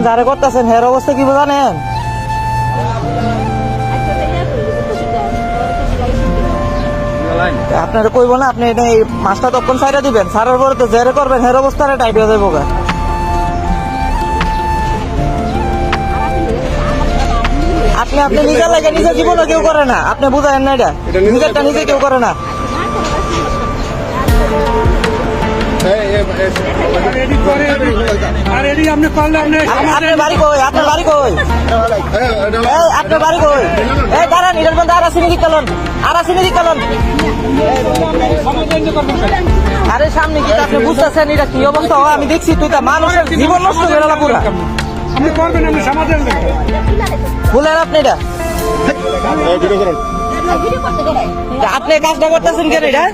যারে করতেছেন হের অবস্থা কি জানেন? আপনারা কইব না আপনি এই মাছটা তখন সাইডে দিবেন, সারার পরে তো জেরে করবেন হের অবস্থাটা টাইট হয়ে যাবো। আপনি আপনি নিজের লাগে নিজের জীবনে কেউ করে না, আপনি বুঝায়েন না, এটা নিজেরটা নিজে কেউ করে না। আপনার বাড়ি কই? আপনার বাড়ি কই? আপনার বাড়ি কই? এই দাঁড়ান, এটার মধ্যে আরাসিনি দিকালন, আরাসিনি দিকালন। আরে সামনে কি আপনি বুঝতেছেন এটা কি অবস্থা হয়? আমি দেখছি তুই তো মানুষের জীবন নষ্ট করে না পুরা। আপনি করবেন, আপনি সমাজের বলেন আপনি এটা আপনি কাজটা করতেছেন কেন এটা?